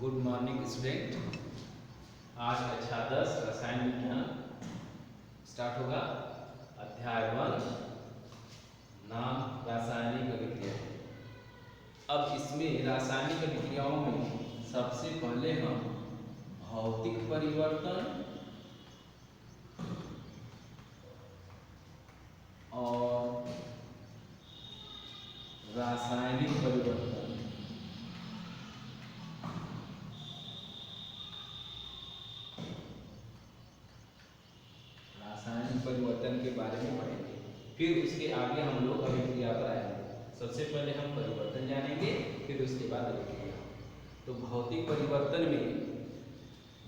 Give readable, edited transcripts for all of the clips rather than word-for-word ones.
Good morning student. आज कक्षा 10 रसायन विज्ञान स्टार्ट होगा। अध्याय 1 नाम रासायनिक अभिक्रिया। अब इसमें रासायनिक अभिक्रियाओं में सबसे पहले हम भौतिक परिवर्तन और रासायनिक परिवर्तन के बारे में पढ़ेंगे। फिर उसके आगे हम लोग अभिक्रिया पर आएंगे। सबसे पहले हम परिवर्तन जानेंगे, फिर उसके बाद अभिक्रिया। तो भौतिक परिवर्तन में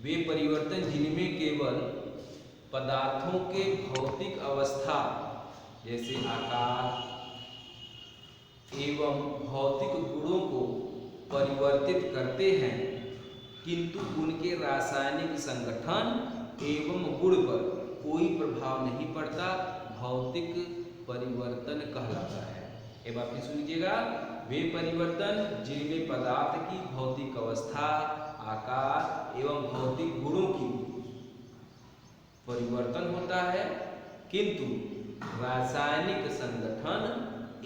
वे परिवर्तन जिनमें केवल पदार्थों के भौतिक अवस्था जैसे आकार एवं भौतिक गुणों को परिवर्तित करते हैं, किंतु उनके रासायनिक संगठन एवं गुण पर कोई प्रभाव नहीं पड़ता, भौतिक परिवर्तन कहलाता है। एक बार फिर सुन लीजिएगा। वे परिवर्तन जिनमें पदार्थ की भौतिक अवस्था, आकार एवं भौतिक गुणों की परिवर्तन होता है, किंतु रासायनिक संगठन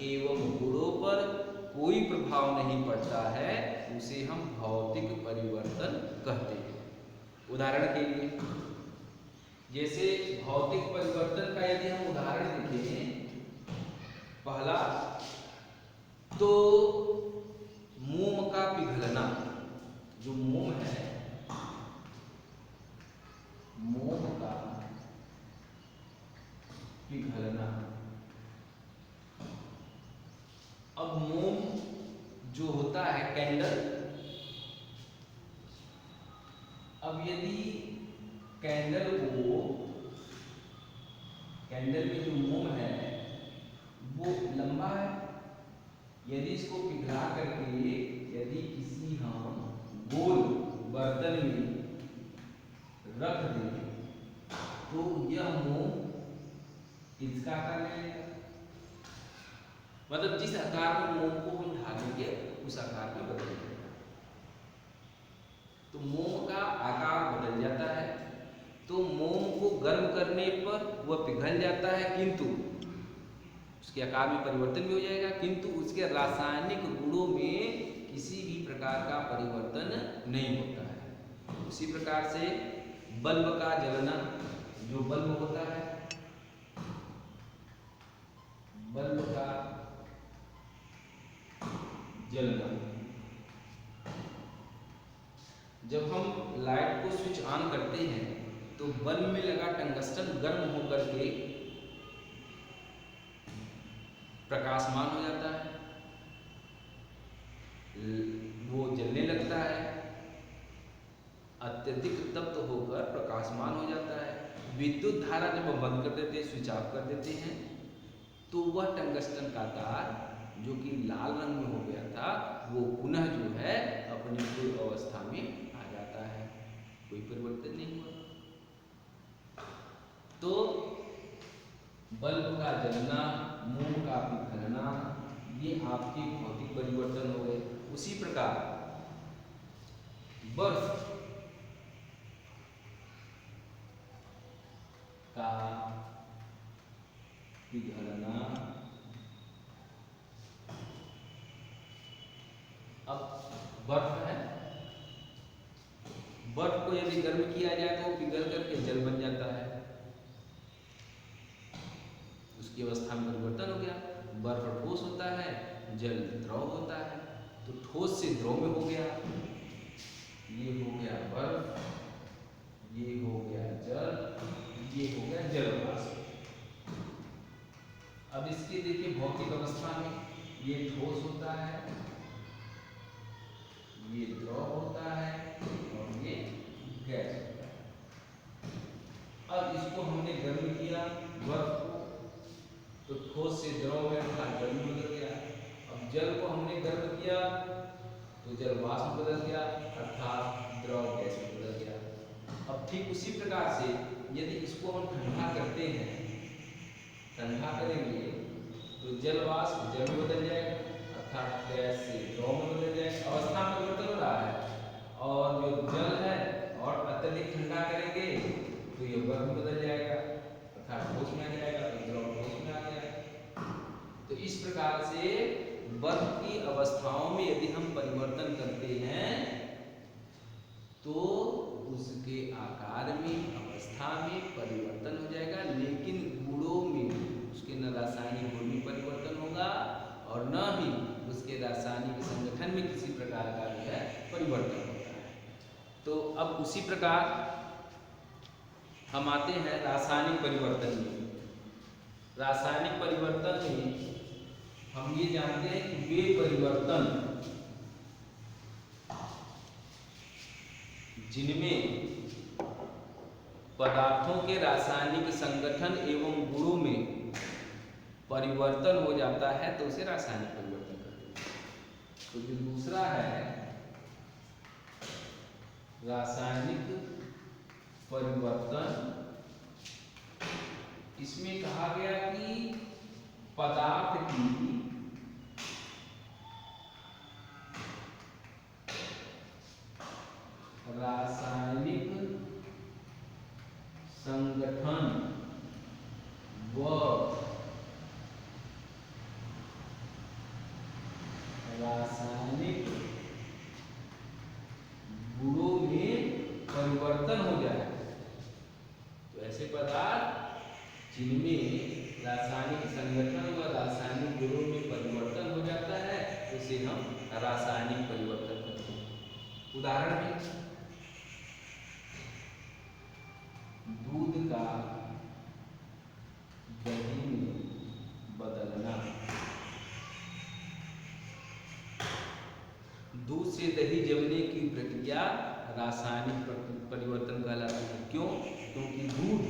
एवं गुणों पर कोई प्रभाव नहीं पड़ता है, उसे हम भौतिक परिवर्तन कहते हैं। उदाहरण के लिए जैसे भौतिक परिवर्तन का यदि हम उदाहरण देखें, पहला तो मोम का पिघलना। जो मोम है, मोम का पिघलना। अब मोम जो होता है कैंडल, अब यदि कैंडल में जो मोम है वो लंबा है, यदि इसको पिघला करके यदि किसी हम गोल बर्तन में रख दें तो यह मोम इसका आकार लेगा। मतलब जिस आकार में मोम को हम ढालेंगे उस आकार में बदल जाएगा। तो मोम का आकार बदल जाता है। तो मोम को गर्म करने पर वह पिघल जाता है, किंतु उसके आकार में परिवर्तन भी हो जाएगा, किंतु उसके रासायनिक गुणों में किसी भी प्रकार का परिवर्तन नहीं होता है। उसी प्रकार से बल्ब का जलना, जो बल्ब होता है, बल्ब का जलना, जब हम लाइट को स्विच ऑन करते हैं तो बल्ब में लगा टंगस्टन गर्म होकर के प्रकाशमान हो जाता है, वो जलने लगता है, अत्यधिक तप्त होकर प्रकाशमान हो जाता है। विद्युत धारा जब हम बंद कर देते हैं, स्विच ऑफ कर देते हैं, तो वह टंगस्टन का तार जो कि लाल रंग में हो गया था, वो पुनः जो है अपनी मूल अवस्था में आ जाता है, कोई परिवर्तन नहीं हुआ। तो बल्ब का जलना, मोम का पिघलना, ये आपके भौतिक परिवर्तन हो गए। उसी प्रकार बर्फ का पिघलना। अब बर्फ है, बर्फ को यदि गर्म किया जाए तो पिघल करके जल बन जाता है, उसकी अवस्था में परिवर्तन हो गया। बर्फ ठोस होता है, जल द्रव होता है, तो ठोस से द्रव में हो गया, ये हो गया बर्फ, ये हो गया जल, ये हो गया जल वाष्प। अब इसके देखिए भौतिक अवस्था में ये ठोस होता है, ये द्रव होता है और ये गैस होता है। अब इसको हमने गर्म किया बर्फ को, तो ठोस से द्रव में जल में बदल गया। अब जल को हमने गर्म किया तो जल वाष्प बदल गया, अर्थात द्रव गैस में बदल गया। अब ठीक उसी प्रकार से यदि इसको हम ठंडा करते हैं, ठंडा करेंगे तो जल वाष्प जल में बदल जाएगा, अर्थात गैस से द्रव में बदल जाएगा। अवस्था में परिवर्तन हो रहा है और परिवर्तन होता है। तो अब उसी प्रकार हम आते हैं रासायनिक परिवर्तन में। रासायनिक परिवर्तन में हम ये जानते हैं कि वे परिवर्तन जिनमें पदार्थों के रासायनिक संगठन एवं गुणों में परिवर्तन हो जाता है तो उसे रासायनिक परिवर्तन कहते हैं। तो जो दूसरा है रासायनिक परिवर्तन, इसमें कहा गया कि पदार्थ की रासायनिक संगठन व रासायनिक गुणों में परिवर्तन हो जाए। तो ऐसे पदार्थ जिनमें रासायनिक संगठन व रासायनिक गुणों में परिवर्तन हो जाता है उसे हम रासायनिक परिवर्तन कहते हैं। उदाहरण में दूध का दही में बदलना, दूध से दही जमने की प्रक्रिया रासायनिक परिवर्तन कहलाती है। क्यों? क्योंकि दूध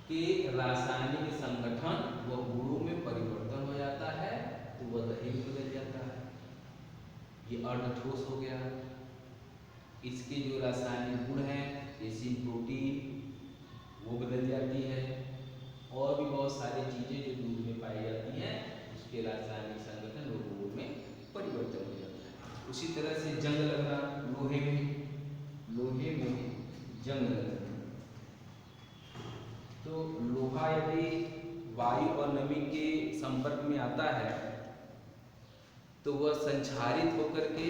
के रासायनिक संगठन व गुणों में परिवर्तन हो जाता है तो वह दही में बदल जाता है। ये अर्धठोस हो गया। इसके जो रासायनिक गुण हैं जैसे प्रोटीन वो बदल जाती है और भी बहुत सारी चीजें जो दूध में पाई जाती हैं उसके रासायनिक संगठन व गुणों में परिवर्तन हो जाता है। उसी तरह से जंग लगना, लोहे में जंग लगना। तो लोहा यदि वायु और नमी के संपर्क में आता है तो वह संक्षारित होकर के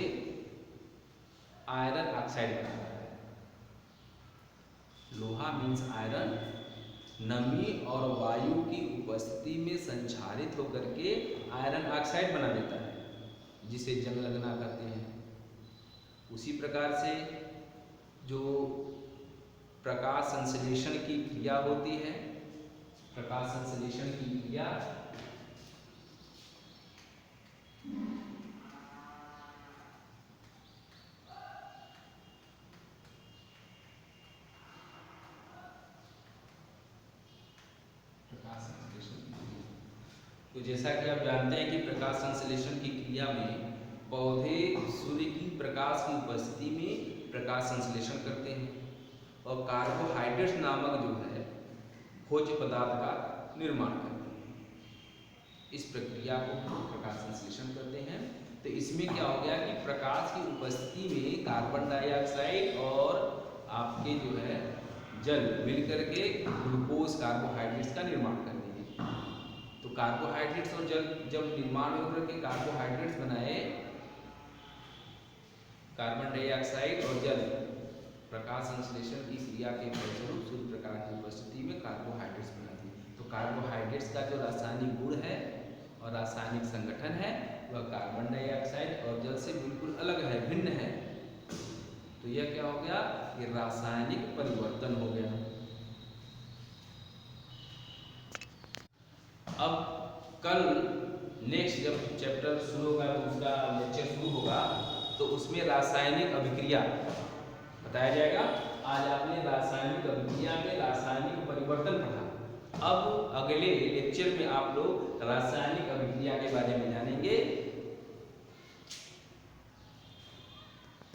आयरन ऑक्साइड बनाता है। लोहा मीन्स आयरन नमी और वायु की उपस्थिति में संक्षारित होकर के आयरन ऑक्साइड बना देता है जिसे जंग लगना कहते हैं। उसी प्रकार से जो प्रकाश संश्लेषण की क्रिया होती है, प्रकाश संश्लेषण की क्रिया तो जैसा कि आप जानते हैं कि प्रकाश संश्लेषण की क्रिया में पौधे सूर्य की प्रकाश की उपस्थिति में प्रकाश संश्लेषण करते हैं और कार्बोहाइड्रेट्स नामक जो है भोज्य पदार्थ का निर्माण करते हैं। इस प्रक्रिया को प्रकाश संश्लेषण करते हैं। तो इसमें क्या हो गया कि प्रकाश की उपस्थिति में कार्बन डाइऑक्साइड और आपके जो है जल मिलकर के ग्लूकोज कार्बोहाइड्रेट्स का निर्माण करते हैं। तो कार्बोहाइड्रेट्स और जल जब निर्माण होकर के कार्बोहाइड्रेट्स बनाए, कार्बन डाइऑक्साइड और जल प्रकाश संश्लेषण की क्रिया के फलस्वरूप सूर्य प्रकाश की उपस्थिति में कार्बोहाइड्रेट्स बनाती है। तो कार्बोहाइड्रेट्स का जो रासायनिक गुण है और रासायनिक संगठन है वह कार्बन डाइऑक्साइड और जल से बिल्कुल अलग है, भिन्न है। तो यह क्या हो गया? ये रासायनिक परिवर्तन हो गया। अब कल नेक्स्ट जब चैप्टर शुरू होगा, दूसरा लेक्चर शुरू होगा तो उसमें रासायनिक अभिक्रिया बताया जाएगा। आज आपने रासायनिक अभिक्रिया में रासायनिक परिवर्तन पढ़ा। अब अगले लेक्चर में आप लोग रासायनिक अभिक्रिया के बारे में जानेंगे।